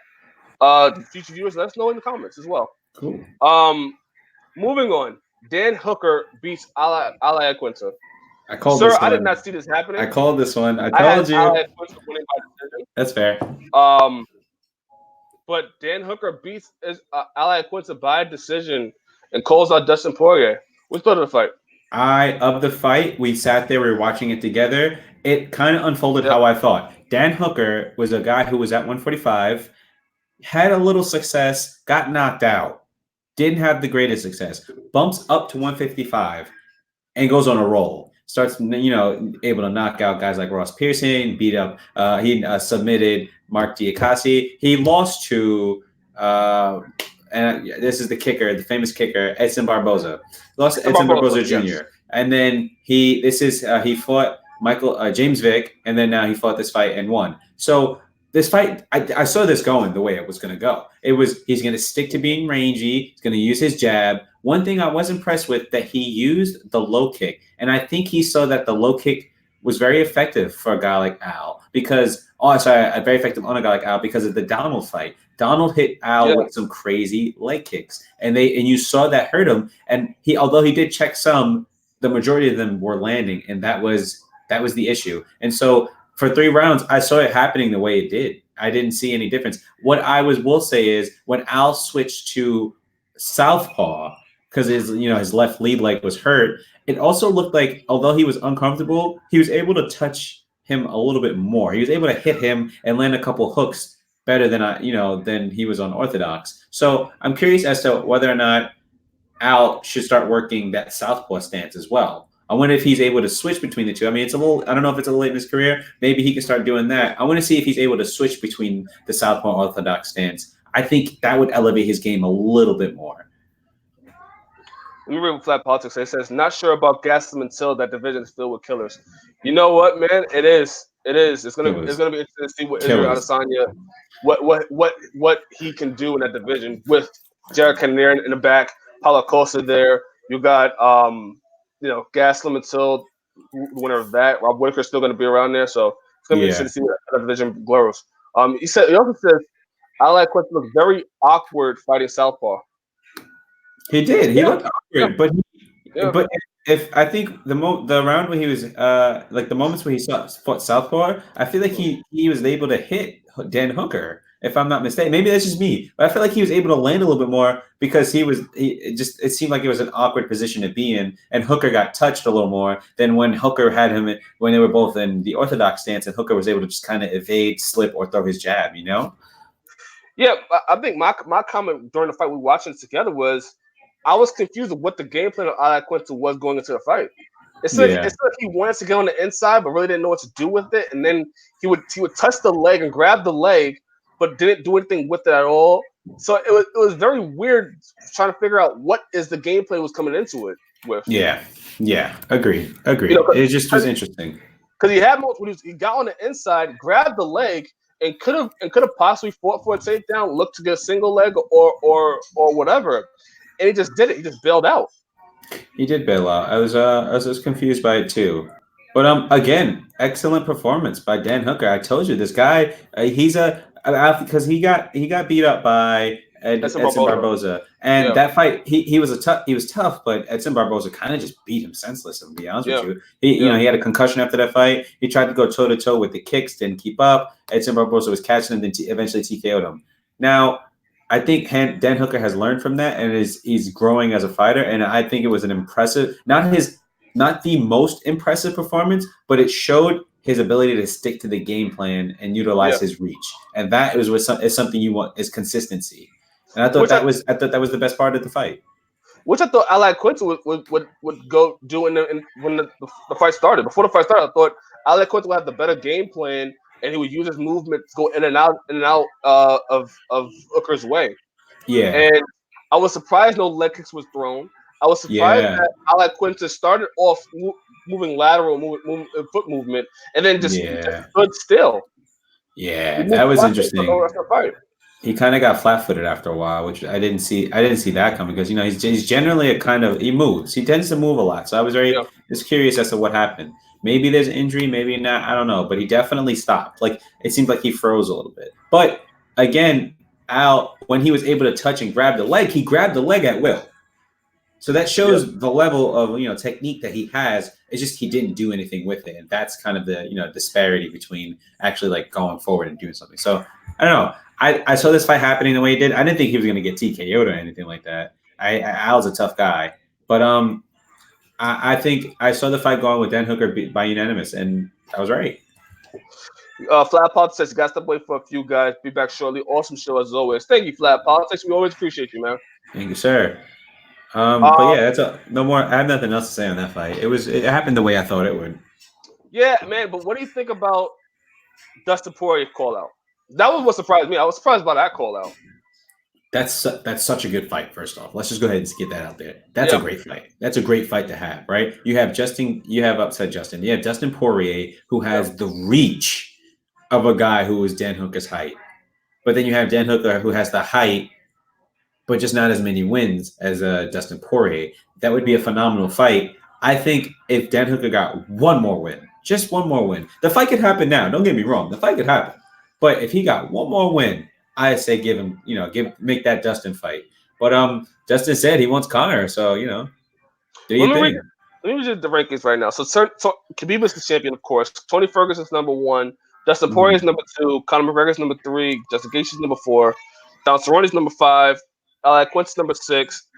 The future viewers, let us know in the comments as well. Cool. Moving on. Dan Hooker beats Ali Aquinta. I called this one. I did not see this happening. I called this one. I told you. Ali Aquinta winning by decision. That's fair. But Dan Hooker beats Ali Aquinta by decision and calls out Dustin Poirier. What thought of the fight? Of the fight, we sat there, we were watching it together. It kind of unfolded how I thought. Dan Hooker was a guy who was at 145, had a little success, got knocked out, didn't have the greatest success, bumps up to 155, and goes on a roll. Starts, able to knock out guys like Ross Pearson, beat up. He submitted Mark Diakasi. He lost to, and this is the kicker, the famous kicker, Edson Barboza. Lost to Edson Barboza Jr. Yes. And then he fought James Vick, and then now he fought this fight and won. So this fight, I saw this going the way it was going to go. He's going to stick to being rangy. He's going to use his jab. One thing I was impressed with, that he used the low kick. And I think he saw that the low kick was very effective for a guy like Al very effective on a guy like Al because of the Donald fight. Donald hit Al with some crazy leg kicks, and you saw that hurt him. And although he did check some, the majority of them were landing, and that was the issue. And so for 3 rounds, I saw it happening the way it did. I didn't see any difference. What I will say is when Al switched to southpaw, because his left lead leg was hurt, it also looked like, although he was uncomfortable, he was able to touch him a little bit more. He was able to hit him and land a couple hooks better than he was on orthodox. So I'm curious as to whether or not Al should start working that southpaw stance as well. I wonder if he's able to switch between the two. I mean, it's a little. I don't know if it's a little late in his career. Maybe he can start doing that. I want to see if he's able to switch between the southpaw orthodox stance. I think that would elevate his game a little bit more. Let me read what Flat Politics says. It says, not sure about Gastelum until that division is filled with killers. You know what, man? It is. It is. It's gonna be interesting to see what Israel Adesanya, what he can do in that division with Jared Cannonier in the back, Paulo Costa there. You got Gastelum until the winner of that. Rob Whittaker's still gonna be around there, so it's gonna be interesting to see what that division grows. He also says Ally Quinton looks very awkward fighting southpaw. He did. He looked awkward, but if I think the round where he was like the moments where he fought southpaw, I feel like he was able to hit Dan Hooker, if I'm not mistaken. Maybe that's just me, but I feel like he was able to land a little bit more because it seemed like it was an awkward position to be in, and Hooker got touched a little more than when Hooker had him when they were both in the orthodox stance, and Hooker was able to just kind of evade, slip, or throw his jab. Yeah, I think my comment during the fight we were watching together was, I was confused with what the game plan of Ally Quinton was going into the fight. It's like he wanted to get on the inside, but really didn't know what to do with it. And then he would touch the leg and grab the leg, but didn't do anything with it at all. So it was very weird trying to figure out what is the game plan was coming into it with. Yeah, agreed. It just was interesting because he had moments when he got on the inside, grabbed the leg, and could have possibly fought for a takedown, looked to get a single leg or whatever. And he just did it. He just bailed out. He did bail out. I was confused by it too. But again, excellent performance by Dan Hooker. I told you this guy. He's because he got beat up by Edson Barboza, and that fight he was tough, but Edson Barboza kind of just beat him senseless. To be honest with you, he had a concussion after that fight. He tried to go toe to toe with the kicks, didn't keep up. Edson Barboza was catching him, then eventually TKO'd him. Now, I think Dan Hooker has learned from that and he's growing as a fighter. And I think it was an impressive, not the most impressive performance, but it showed his ability to stick to the game plan and utilize his reach. And that is something you want, is consistency. And I thought that was the best part of the fight. Which I thought Ally Quinton would go do when the fight started. Before the fight started, I thought Ally Quinton would have the better game plan, and he would use his movement to go in and out of Hooker's way. Yeah. And I was surprised no leg kicks was thrown. I was surprised that Ally Quinton started off moving lateral, moving foot movement, and then just stood still. Yeah, that was interesting. He kind of got flat-footed after a while, which I didn't see that coming because he's generally he moves. He tends to move a lot, so I was just curious as to what happened. Maybe there's an injury, maybe not. I don't know, but he definitely stopped. Like it seemed like he froze a little bit. But again, Al, when he was able to touch and grab the leg, he grabbed the leg at will. So that shows the level of technique that he has. It's just he didn't do anything with it, and that's kind of the disparity between actually like going forward and doing something. So I don't know. I saw this fight happening the way he did. I didn't think he was going to get TKO'd or anything like that. Al's a tough guy, but I think I saw the fight going with Dan Hooker by unanimous, and I was right. Flat Politics says, "Got to wait for a few guys. Be back shortly. Awesome show as always. Thank you, Flat Politics. We always appreciate you, man. Thank you, sir." But yeah, that's no more. I have nothing else to say on that fight. It happened the way I thought it would. Yeah, man. But what do you think about Dustin Poirier's call out? That was what surprised me. I was surprised by that call out. That's such a good fight. First off, let's just go ahead and get that out there. That's a great fight. That's a great fight to have, right? You have Justin. You have Dustin Poirier, who has the reach of a guy who is Dan Hooker's height, but then you have Dan Hooker, who has the height, but just not as many wins as Dustin Poirier. That would be a phenomenal fight. I think if Dan Hooker got one more win, just one more win, the fight could happen now. Don't get me wrong, the fight could happen. But if he got one more win, I say give him, make that Dustin fight. But Dustin said he wants Conor, so do you think? Let me read the rankings right now. So Khabib is the champion, of course. Tony Ferguson's number 1. Dustin Poirier is number 2. Conor McGregor's number 3. Justin Gaethje's number 4. Don Cerrone's number 5. Ally Quinton's number 6.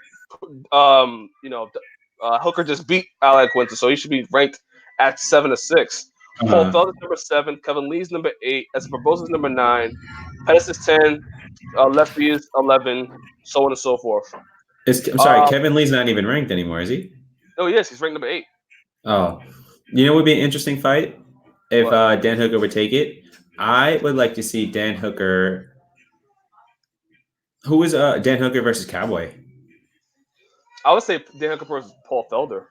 Hooker just beat Ally Quinton, so he should be ranked at 7 or 6. Paul Felder's number 7. Kevin Lee's number 8. Edson Barboza's number 9. Pettis is 10. Lefty is 11. So on and so forth. I'm sorry, Kevin Lee's not even ranked anymore, is he? Oh yes, he's ranked number 8. Oh, you know, it would be an interesting fight if What? Dan Hooker would take it. I would like to see Dan Hooker. Who is Dan Hooker versus Cowboy? I would say Dan Hooker versus Paul Felder.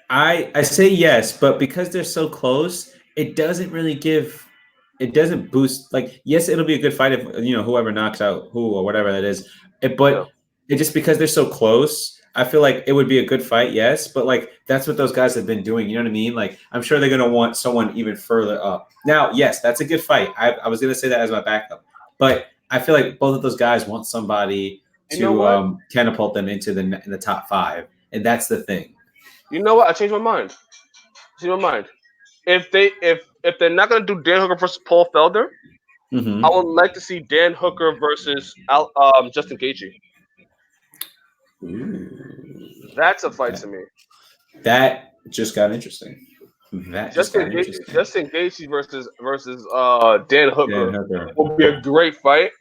I say yes, but because they're so close, it doesn't boost. Like, yes, it'll be a good fight if whoever knocks out who or whatever that is. Yeah. But it just because they're so close, I feel like it would be a good fight, yes. But like that's what those guys have been doing. You know what I mean? Like I'm sure they're gonna want someone even further up. Now, yes, that's a good fight. I was gonna say that as my backup, but I feel like both of those guys want somebody to catapult them into the top 5, and that's the thing. You know what? I changed my mind. If they're not gonna do Dan Hooker versus Paul Felder, I would like to see Dan Hooker versus Justin Gaethje. That's a fight to me. That just got interesting. Justin Gaethje versus Dan Hooker will be a great fight.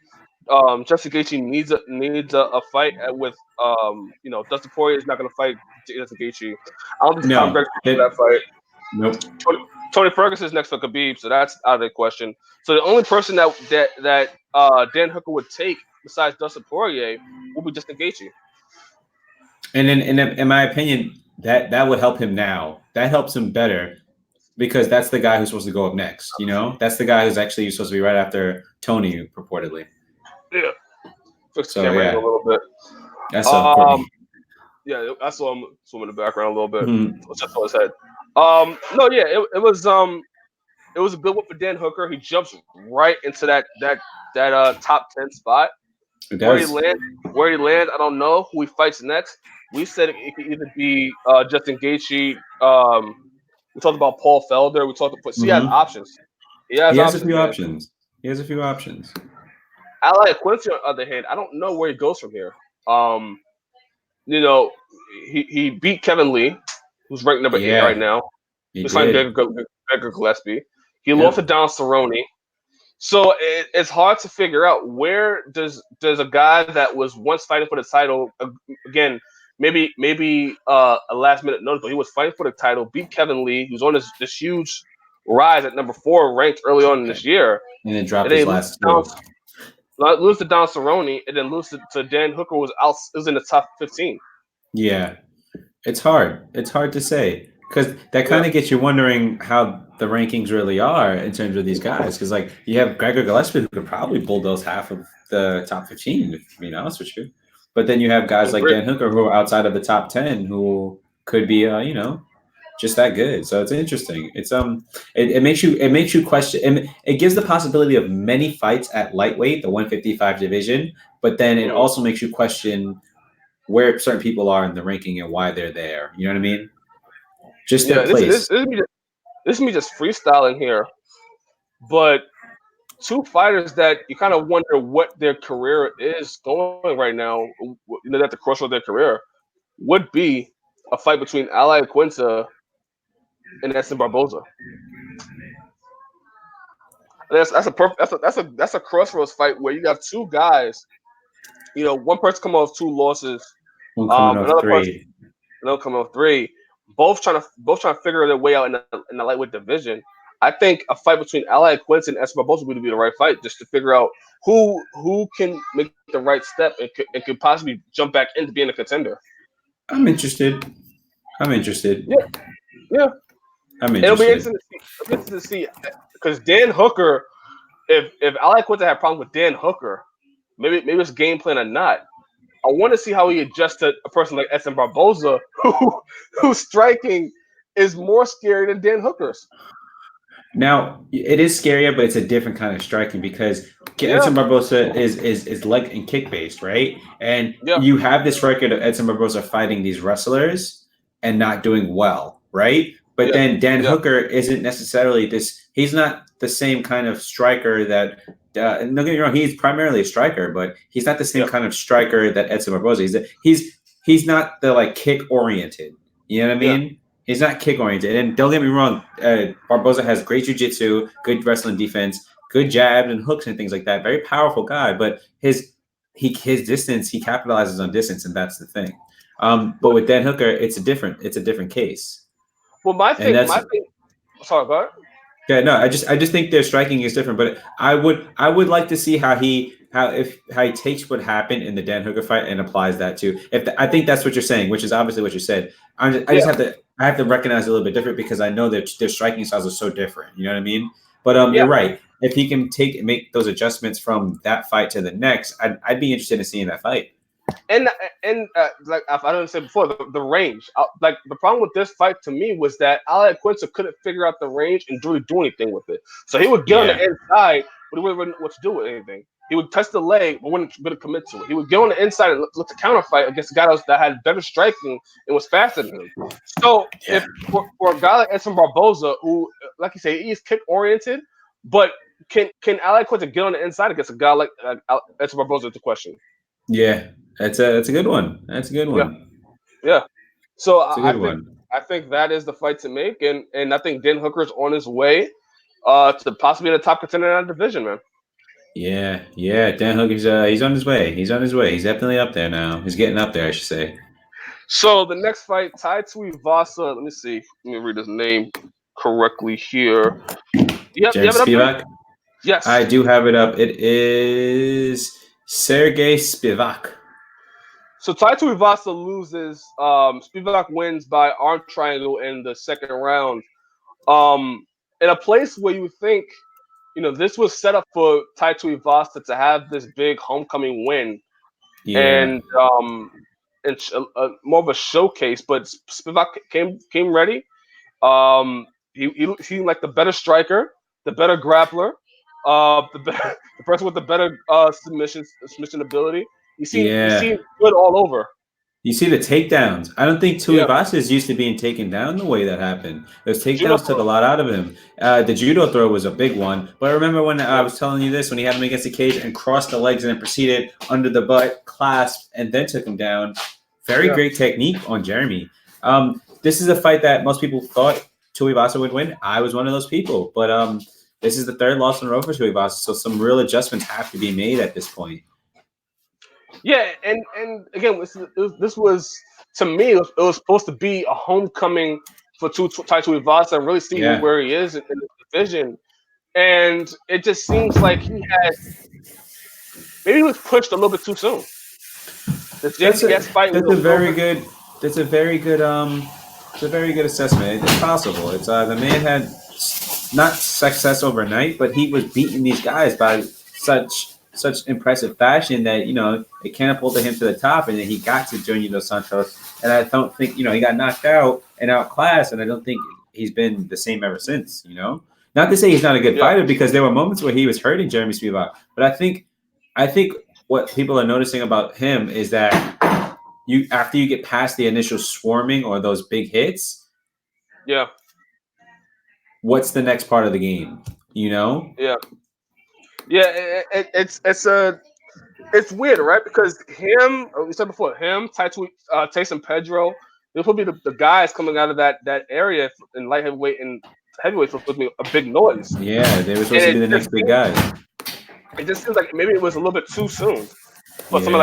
Justin Gaethje needs a fight with Dustin Poirier is not going to fight Justin Gaethje. I don't think Conor Greg's going to that fight. Nope. Tony Ferguson is next for Khabib, so that's out of the question. So the only person that Dan Hooker would take besides Dustin Poirier will be Justin Gaethje. And then, in my opinion, that would help him now. That helps him better because that's the guy who's supposed to go up next. You know, that's the guy who's actually supposed to be right after Tony, purportedly. Yeah. Fix the camera a little bit. That's Courtney. Yeah, I saw him swim in the background a little bit. Just on his head. It was a good one for Dan Hooker. He jumps right into that top 10 spot. Where he lands, I don't know. Who he fights next? We said it could either be Justin Gaethje. We talked about Paul Felder. We talked about. He has options. He has a few options. He has a few options. Ally Quincy, on the other hand, I don't know where he goes from here. He beat Kevin Lee, who's ranked number 8 right now. He's fighting Gregor Gillespie. He lost to Don Cerrone. So it's hard to figure out where does a guy that was once fighting for the title again, maybe a last minute notice, but he was fighting for the title, beat Kevin Lee, who's on this huge rise at number 4 ranked early on in this year, and then dropped his last two. Lose to Don Cerrone, and then lose to Dan Hooker, was in the top 15. Yeah, it's hard. It's hard to say because that kind of gets you wondering how the rankings really are in terms of these guys. Because like you have Gregor Gillespie who could probably bulldoze half of the top 15, to be honest with you. But then you have guys like Dan Hooker who are outside of the top 10 who could be, just that good. So it's interesting. It's it makes you question. It gives the possibility of many fights at lightweight, the 155 division. But then it also makes you question where certain people are in the ranking and why they're there. You know what I mean? Just their place. This is me just freestyling here, but two fighters that you kind of wonder what their career is going right now, at the crossroad of their career, would be a fight between Ally Quinta and Edson Barboza. That's a crossroads fight where you have two guys. One person coming off 2 losses, one coming off 3, another coming off 3. Both trying to figure their way out in the lightweight division. I think a fight between Ally Quinta and Edson Barboza would be the right fight, just to figure out who can make the right step and could possibly jump back into being a contender. I'm interested. Yeah. I'm interested. It'll be interesting to see because Dan Hooker, if Ally Quinta had problems with Dan Hooker, maybe it's game plan or not. I want to see how he adjusts to a person like Edson Barboza, whose striking is more scary than Dan Hooker's. Now, it is scarier, but it's a different kind of striking because Edson Barboza is leg and kick based, right? And you have this record of Edson Barboza fighting these wrestlers and not doing well, right? But then Dan Hooker isn't necessarily this. He's not the same kind of striker that. Don't get me wrong, he's primarily a striker, but he's not the same kind of striker that Edson Barboza is. He's not the like kick oriented. You know what I mean? Yeah. He's not kick oriented. And don't get me wrong, Barboza has great jiu-jitsu, good wrestling defense, good jabs and hooks and things like that. Very powerful guy, but his distance, he capitalizes on distance, and that's the thing. But with Dan Hooker, it's a different case. Well, my thing. Sorry, go ahead. Yeah, no, I just think their striking is different. But I would like to see how he takes what happened in the Dan Hooker fight and applies that to. I think that's what you're saying, which is obviously what you said. I just have to recognize it a little bit different because I know that their striking styles are so different. You know what I mean? But you're right. If he can make those adjustments from that fight to the next, I'd be interested in seeing that fight. And like I don't say before, the range. Like the problem with this fight to me was that Ali Quinta couldn't figure out the range and really do anything with it. So he would get on the inside, but he wouldn't know what to do with anything. He would test the leg, but wouldn't commit to it. He would get on the inside and look to counter fight against a guy that had better striking and was faster than him. So if for a guy like Edson Barboza, who, like you say, he's kick oriented, but can Ali Quinta get on the inside against a guy like Edson Barboza? Is the question. Yeah, that's a good one. That's a good one. Yeah. So I think that is the fight to make, and I think Dan Hooker's on his way to possibly the top contender in that division, man. Yeah. Dan Hooker's he's on his way. He's on his way. He's definitely up there now. He's getting up there, I should say. So the next fight, Tai Tuivasa. Let me see. Let me read his name correctly here. Yep, Spivak? Yes, I do have it up. It is Sergey Spivak. So Tai Tuivasa loses. Spivak wins by arm triangle in the second round. In a place where you would think, this was set up for Tai Tuivasa to have this big homecoming win, and more of a showcase. But Spivak came ready. He seemed like the better striker, the better grappler, the person with the better submission ability. You see good all over. You see the takedowns. I don't think Tuivasa is used to being taken down the way that happened. Those takedowns took a lot out of him. The judo throw was a big one. But I remember when I was telling you this, when he had him against the cage and crossed the legs and then proceeded under the butt, clasped, and then took him down. Very great technique on Jeremy. This is a fight that most people thought Tuivasa would win. I was one of those people. But this is the third loss in a row for Tuivasa, so some real adjustments have to be made at this point. Yeah, and again, this was, to me, it was supposed to be a homecoming for Tai Tuivasa and really see where he is in the division. And it just seems like he was pushed a little bit too soon. That's a very good assessment. It's possible. It's the man had not success overnight, but he was beating these guys by such impressive fashion that it catapulted him to the top, and then he got to Junior Dos Santos. And I don't think he got knocked out and outclassed, and I don't think he's been the same ever since. Not to say he's not a good fighter, because there were moments where he was hurting Jeremy Spivak, but I think what people are noticing about him is that after you get past the initial swarming or those big hits, what's the next part of the game? Yeah, it's weird, right? Because we said before, Tyson Pedro, they're probably the guys coming out of that area in light heavyweight and heavyweight supposed to be a big noise. Yeah, they were supposed to be the next big guys. It just seems like maybe it was a little bit too soon. But someone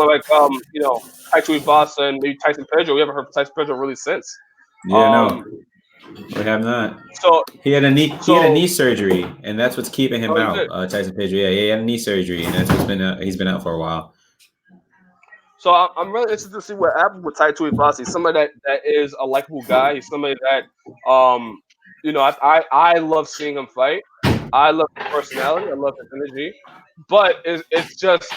like Tai Tuivasa and maybe Tyson Pedro, we haven't heard from Tyson Pedro really since. Yeah, no. We have not. So he had a knee surgery, and that's what's keeping him out. Tyson Pedro, he had a knee surgery, and that's what's been he's been out for a while. So I'm really interested to see what happens with Tai Tuivasa. He's somebody that is a likable guy. He's somebody that I love seeing him fight. I love his personality. I love his energy. But it's just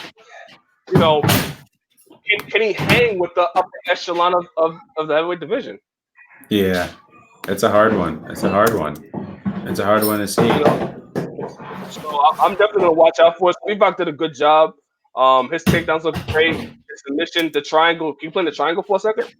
can he hang with the upper echelon of the heavyweight division? Yeah. It's a hard one. It's a hard one to see. So I'm definitely going to watch out for it. Spivak did a good job. His takedowns look great. His submission, the triangle. Can you play the triangle for a second?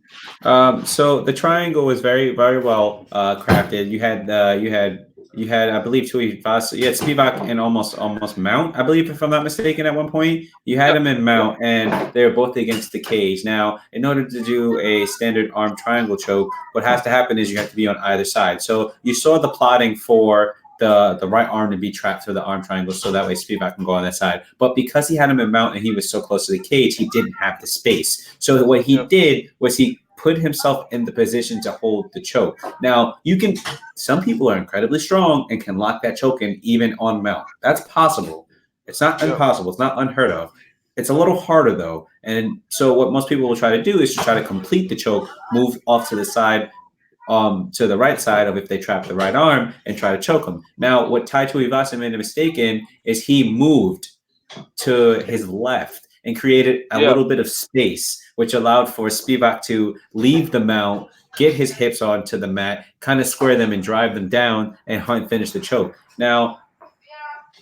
So the triangle was very, very well crafted. You had, I believe, Tuivasa. You had Spivak in almost mount, I believe, if I'm not mistaken, at one point. You had him in mount, and they were both against the cage. Now, in order to do a standard arm triangle choke, what has to happen is you have to be on either side. So you saw the plotting for the right arm to be trapped through the arm triangle, so that way Spivak can go on that side. But because he had him in mount and he was so close to the cage, he didn't have the space. So what he did was he put himself in the position to hold the choke. Now, some people are incredibly strong and can lock that choke in even on mount. That's possible. It's not impossible. It's not unheard of. It's a little harder though. And so what most people will try to do is to try to complete the choke, move off to the side, to the right side of if they trap the right arm and try to choke him. Now, what Tai Tuivasa made a mistake in is he moved to his left and created a little bit of space, which allowed for Spivak to leave the mount, get his hips onto the mat, kind of square them and drive them down and finish the choke. Now,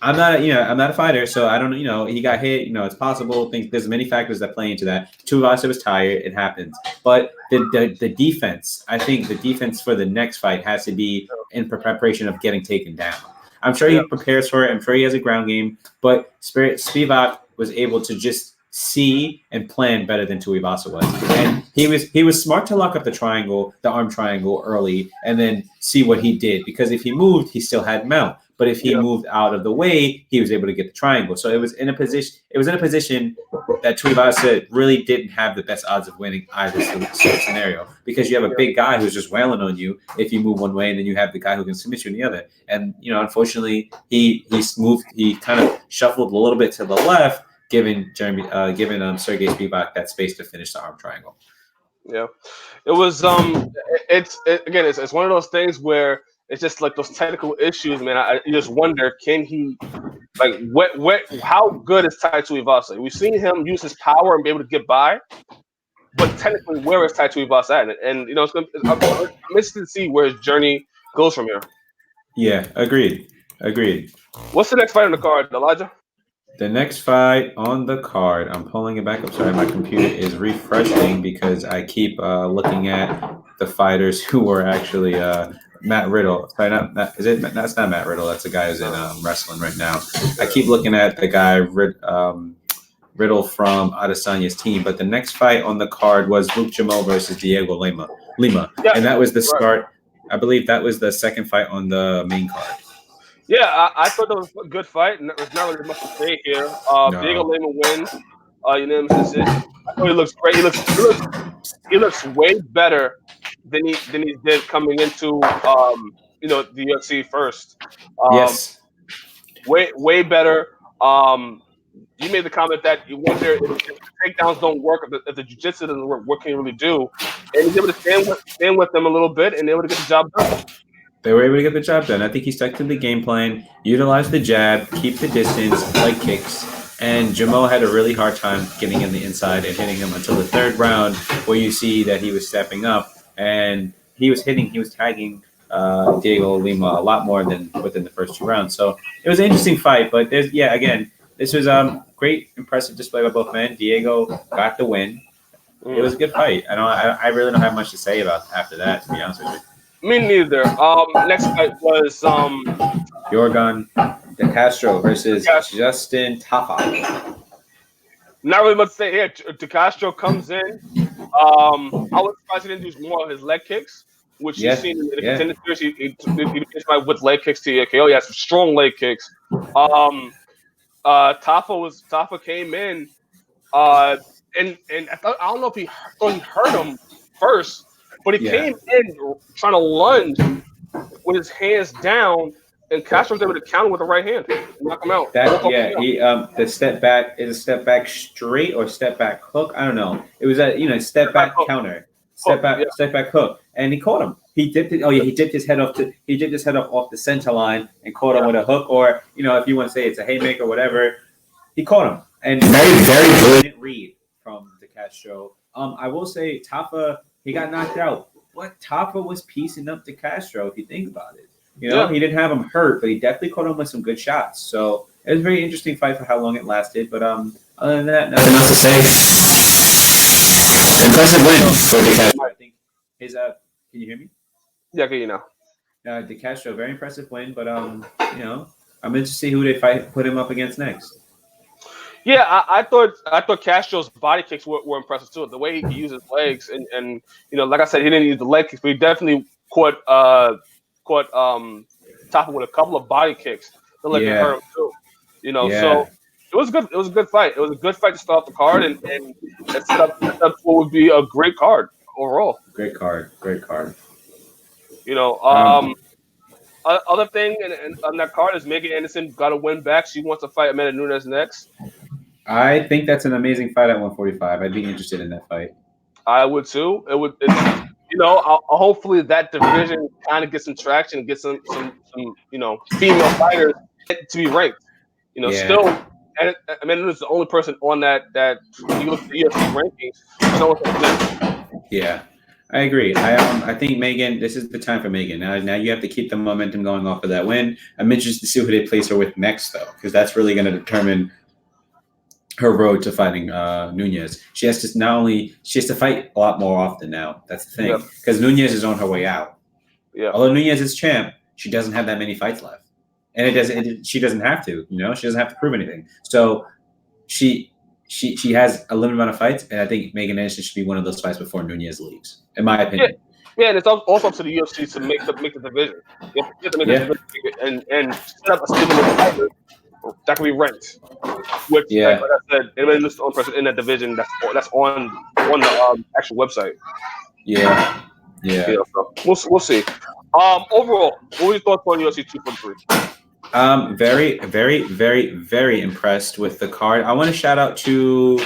I'm not a fighter, so I don't know. He got hit. It's possible. There's many factors that play into that. Tuivasa was tired. It happens. But the defense, I think the defense for the next fight has to be in preparation of getting taken down. I'm sure he prepares for it. I'm sure he has a ground game. But Spivak was able to just see and plan better than Tuivasa was. And he was smart to lock up the arm triangle early, and then see what he did. Because if he moved, he still had mount. But if he moved out of the way, he was able to get the triangle. So it was in a position that Tuivasa really didn't have the best odds of winning either scenario, because you have a big guy who's just wailing on you if you move one way, and then you have the guy who can submit you in the other. And unfortunately, he kind of shuffled a little bit to the left, giving Sergey Spivak that space to finish the arm triangle. Yeah, it was it's one of those things where it's just like those technical issues, man. You just wonder, can he, like, how good is Tai Tuivasa? We've seen him use his power and be able to get by, but technically, where is Tai Tuivasa at? And I'm interested to see where his journey goes from here. Yeah, agreed. What's the next fight on the card, Elijah? The next fight on the card, I'm pulling it back up. Sorry, my computer is refreshing because I keep looking at the fighters who were actually Matt Riddle. Sorry, that's not Matt Riddle. That's the guy who's in wrestling right now. I keep looking at the guy Riddle from Adesanya's team. But the next fight on the card was Luke Jamal versus Diego Lima. And that was the start. I believe that was the second fight on the main card. Yeah, I thought that was a good fight. There's not really much to say here. Diego Lima wins. Unanimous decision. I thought he looks great. He looks way better than he did coming into the UFC first. Yes. Way better. You made the comment that you wonder if takedowns don't work, if the jiu-jitsu doesn't work, what can you really do? And he's able to stand with them a little bit and able to get the job done. They were able to get the job done. I think he stuck to the game plan, utilized the jab, keep the distance, leg kicks, and Jamal had a really hard time getting in the inside and hitting him until the third round, where you see that he was stepping up and he was tagging Diego Lima a lot more than within the first two rounds. So it was an interesting fight, but this was great, impressive display by both men. Diego got the win. It was a good fight. I really don't have much to say about after that, to be honest with you. Me neither. Next fight was Yorgan De Castro versus Justin Tafa. Not really much to say here. De Castro comes in. I was surprised he didn't use more of his leg kicks, which you've seen in the contender series. He finished with leg kicks to the KO. He has some strong leg kicks. Tafa came in, and I don't know if he thought he hurt him first. But he came in trying to lunge with his hands down, and Castro was able to counter with the right hand, knock him out. The step back is a step back straight or step back hook. I don't know. It was a step back counter, step back hook, and he caught him. He dipped it. He dipped his head off off the center line and caught him with a hook, or if you want to say it's a haymaker, or whatever. He caught him, and very good read from De Castro. I will say Tafa. He got knocked out. But Tafa was piecing up De Castro, if you think about it. He didn't have him hurt, but he definitely caught him with some good shots. So it was a very interesting fight for how long it lasted. But other than that, nothing else to say. Impressive win for De Castro. I think his can you hear me? Yeah, I can hear you now. De Castro, very impressive win. But I'm interested to see who they put him up against next. Yeah, I thought Castro's body kicks were impressive too. The way he could use his legs, and like I said, he didn't use the leg kicks, but he definitely caught top him with a couple of body kicks that like it hurt him too. So it was good. It was a good fight. It was a good fight to start off the card, and it set up what would be a great card overall. Great card. Other thing on that card is Megan Anderson got a win back. She wants to fight Amanda Nunes next. I think that's an amazing fight at 145. I'd be interested in that fight. I would too. Hopefully that division kind of gets some traction and get some female fighters to be ranked. Still, and Nunes is the only person on that you look at the UFC rankings. No one's yeah. I agree. I think Megan. This is the time for Megan. Now you have to keep the momentum going off of that win. I'm interested to see who they place her with next, though, because that's really going to determine her road to fighting Nunes. She has to fight a lot more often now. That's the thing, because Nunes is on her way out. Yeah. Although Nunes is champ, she doesn't have that many fights left, and she doesn't have to. She doesn't have to prove anything. So she has a limited amount of fights, and I think Megan Anderson should be one of those fights before Nunes leaves, in my opinion. Yeah, and it's also up to the UFC to make the division. You have to make the division and set up a similar fighter that can be ranked. Which, like I said, anybody looks the only person in that division that's on the actual website. Yeah. So we'll see. Overall, what were your thoughts on UFC 243? Very, very, very, very impressed with the card. I want to shout out to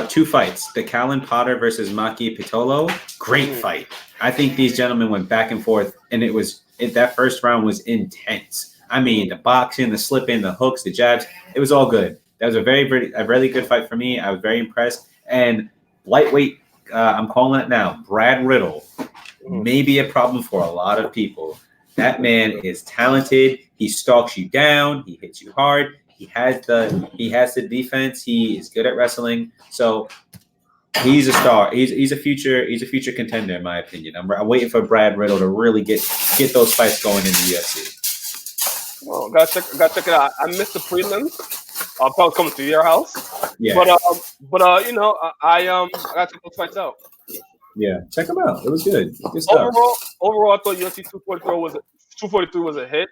two fights: the Callan Potter versus Maki Pitolo. Great fight. I think these gentlemen went back and forth, and that first round was intense. I mean, the boxing, the slipping, the hooks, the jabs, it was all good. That was a really good fight for me. I was very impressed. And lightweight, I'm calling it now, Brad Riddle, may be a problem for a lot of people. That man is talented. He stalks you down. He hits you hard. He has the defense. He is good at wrestling. So he's a star. He's a future contender in my opinion. I'm waiting for Brad Riddle to really get those fights going in the UFC. Well, gotta check it out. I missed the prelims. I'll probably come to your house. Yeah. But I gotta check those fights out. Yeah, check them out. It was good. Good stuff. Overall, I thought UFC 243 was a hit.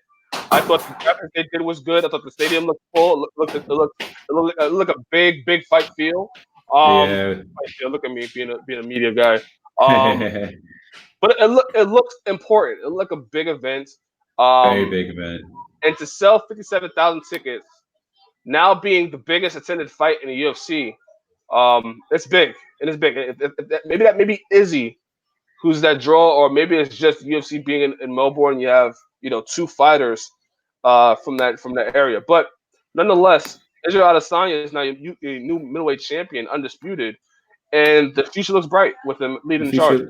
I thought the graphics they did was good. I thought the stadium looked full. It looked a big fight feel. Look at me being a media guy. But it looks important. It looked like a big event. Very big event. And to sell 57,000 tickets, now being the biggest attended fight in the UFC, it's big. It is big. Maybe Izzy, who's that draw, or maybe it's just UFC being in Melbourne. You have two fighters from that area, but nonetheless, Israel Adesanya is now a new middleweight champion, undisputed, and the future looks bright with him leading the charge.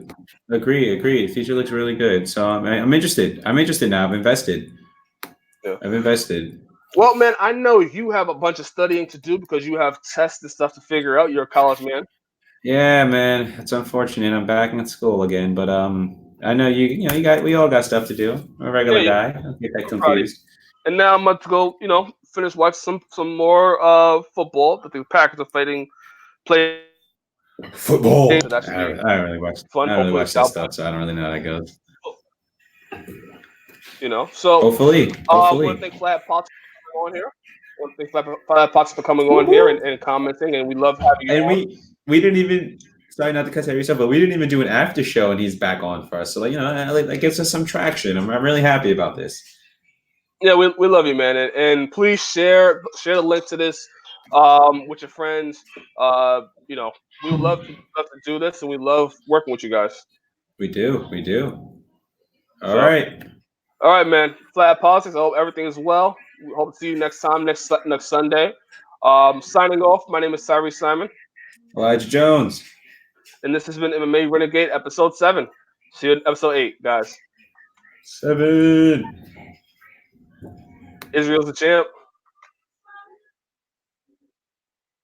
Agree. The future looks really good. So I'm interested. I'm interested now. I've invested. Yeah. I've invested. Well, man, I know you have a bunch of studying to do because you have tests and stuff to figure out. You're a college man. Yeah, man. It's unfortunate. I'm back in school again, but I know we all got stuff to do. I'm a regular guy. I'll get that confused. And now I'm about to go, finish watching some more football that the Packers are playing football. So I don't really watch. I don't really watch that stuff, so I don't really know how that goes. So hopefully. I want to thank Flat Pots for coming on here. I want to thank Flat Pots for coming on here and commenting, and we love having you. And we didn't even. Sorry, not to cut out yourself, but we didn't even do an after show, and he's back on for us. So that gives us some traction. I'm really happy about this. Yeah, we love you, man, and please share the link to this with your friends. We would love to do this, and we love working with you guys. We do. All right, man. Flat Politics. I hope everything is well. We hope to see you next time, next Sunday. Signing off. My name is Tyriece Simon. Elijah Jones. And this has been MMA Renegade, episode 7. See you in episode 8, guys. 7. Israel's the champ.